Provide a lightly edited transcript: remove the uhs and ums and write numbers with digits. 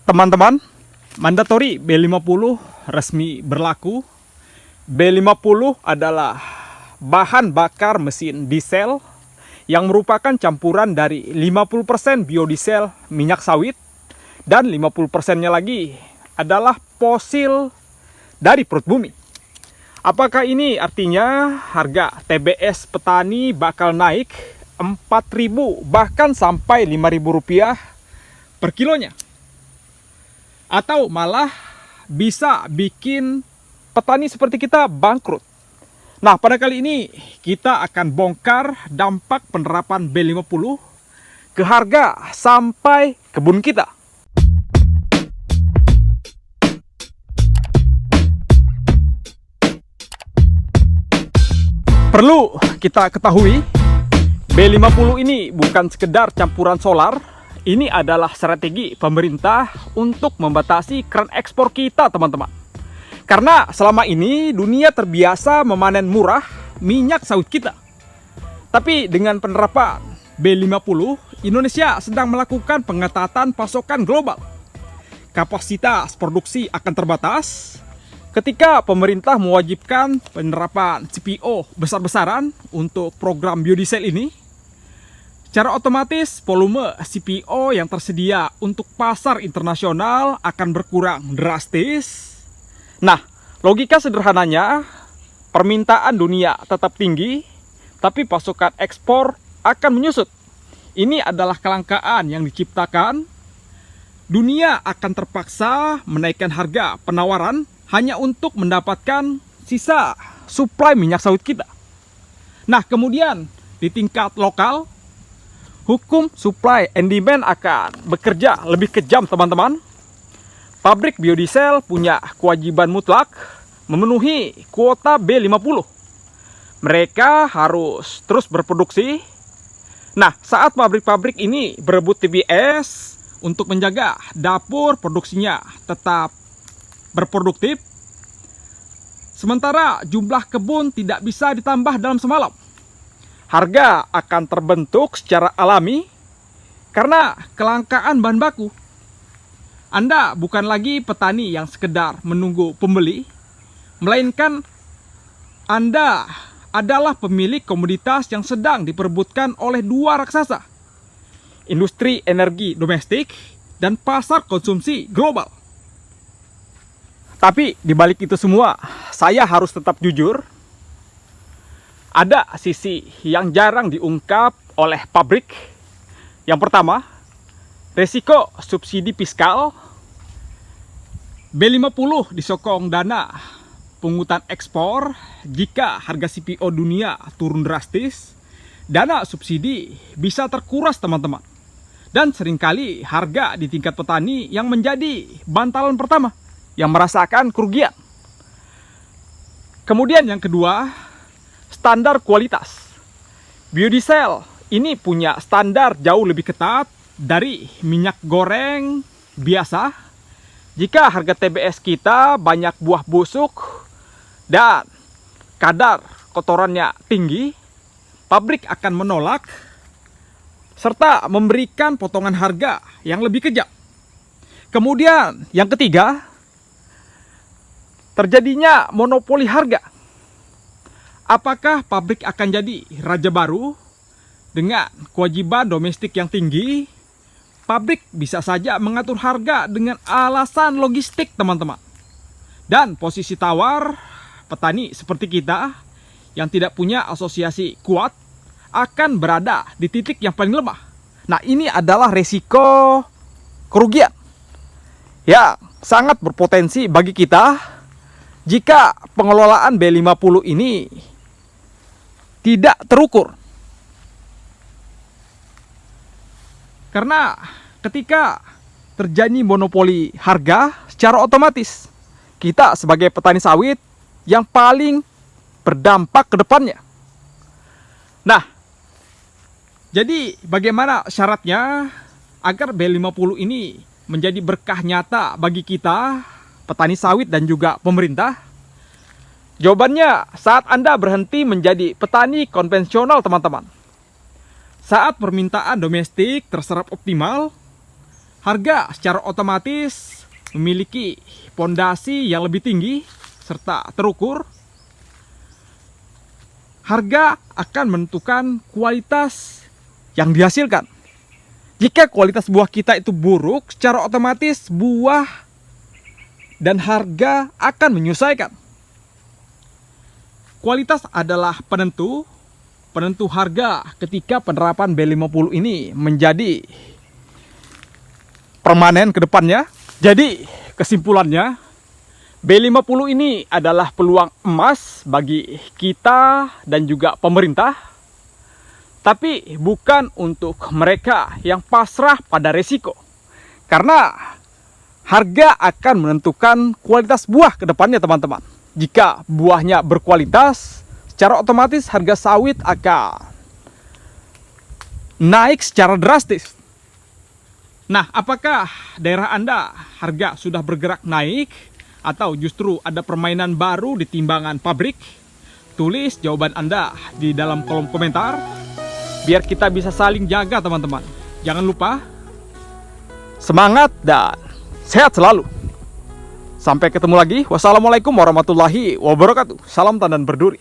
Teman-teman, mandatori B50 resmi berlaku. B50 adalah bahan bakar mesin diesel yang merupakan campuran dari 50% biodiesel minyak sawit dan 50%-nya lagi adalah fosil dari perut bumi. Apakah ini artinya harga TBS petani bakal naik 4.000 bahkan sampai 5.000 rupiah per kilonya? Atau malah bisa bikin petani seperti kita bangkrut? Nah, pada kali ini kita akan bongkar dampak penerapan B50 ke harga sampai kebun kita. Perlu kita ketahui, B50 ini bukan sekedar campuran solar. Ini adalah strategi pemerintah untuk membatasi keran ekspor kita, teman-teman. Karena selama ini dunia terbiasa memanen murah minyak sawit kita. Tapi dengan penerapan B50, Indonesia sedang melakukan pengetatan pasokan global. Kapasitas produksi akan terbatas ketika pemerintah mewajibkan penerapan CPO besar-besaran untuk program biodiesel ini. Secara otomatis volume CPO yang tersedia untuk pasar internasional akan berkurang drastis. Nah, logika sederhananya, permintaan dunia tetap tinggi, tapi pasokan ekspor akan menyusut. Ini adalah kelangkaan yang diciptakan. Dunia akan terpaksa menaikkan harga penawaran hanya untuk mendapatkan sisa suplai minyak sawit kita. Nah, kemudian di tingkat lokal, hukum supply and demand akan bekerja lebih kejam, teman-teman. Pabrik biodiesel punya kewajiban mutlak memenuhi kuota B50. Mereka harus terus berproduksi. Nah, saat pabrik-pabrik ini berebut TBS untuk menjaga dapur produksinya tetap berproduktif, sementara jumlah kebun tidak bisa ditambah dalam semalam, harga akan terbentuk secara alami karena kelangkaan bahan baku. Anda bukan lagi petani yang sekedar menunggu pembeli, melainkan Anda adalah pemilik komoditas yang sedang diperebutkan oleh dua raksasa, industri energi domestik dan pasar konsumsi global. Tapi di balik itu semua, saya harus tetap jujur. Ada sisi yang jarang diungkap oleh pabrik. Yang pertama, resiko subsidi fiskal. B50 disokong dana pungutan ekspor. Jika harga CPO dunia turun drastis, dana subsidi bisa terkuras, teman-teman. Dan seringkali harga di tingkat petani yang menjadi bantalan pertama yang merasakan kerugian. Kemudian yang kedua, standar kualitas. Biodiesel ini punya standar jauh lebih ketat dari minyak goreng biasa. Jika harga TBS kita banyak buah busuk dan kadar kotorannya tinggi, pabrik akan menolak serta memberikan potongan harga yang lebih kejam. Kemudian yang ketiga, terjadinya monopoli harga. Apakah pabrik akan jadi raja baru dengan kewajiban domestik yang tinggi? Pabrik bisa saja mengatur harga dengan alasan logistik, teman-teman. Dan posisi tawar petani seperti kita yang tidak punya asosiasi kuat akan berada di titik yang paling lemah. Nah, ini adalah resiko kerugian yang sangat berpotensi bagi kita jika pengelolaan B50 ini tidak terukur. Karena ketika terjadi monopoli harga, secara otomatis kita sebagai petani sawit yang paling berdampak ke depannya. Nah, jadi bagaimana syaratnya agar B50 ini menjadi berkah nyata bagi kita, petani sawit dan juga pemerintah? Jawabannya saat Anda berhenti menjadi petani konvensional, teman-teman. Saat permintaan domestik terserap optimal, harga secara otomatis memiliki pondasi yang lebih tinggi serta terukur. Harga akan menentukan kualitas yang dihasilkan. Jika kualitas buah kita itu buruk, secara otomatis buah dan harga akan menyesuaikan. Kualitas adalah penentu harga ketika penerapan B50 ini menjadi permanen ke depannya. Jadi kesimpulannya, B50 ini adalah peluang emas bagi kita dan juga pemerintah. Tapi bukan untuk mereka yang pasrah pada resiko. Karena harga akan menentukan kualitas buah ke depannya, teman-teman. Jika buahnya berkualitas, secara otomatis harga sawit akan naik secara drastis. Nah, apakah daerah Anda harga sudah bergerak naik atau justru ada permainan baru di timbangan pabrik? Tulis jawaban Anda di dalam kolom komentar, biar kita bisa saling jaga, teman-teman. Jangan lupa, semangat dan sehat selalu. Sampai ketemu lagi. Wassalamualaikum warahmatullahi wabarakatuh. Salam tandan berduri.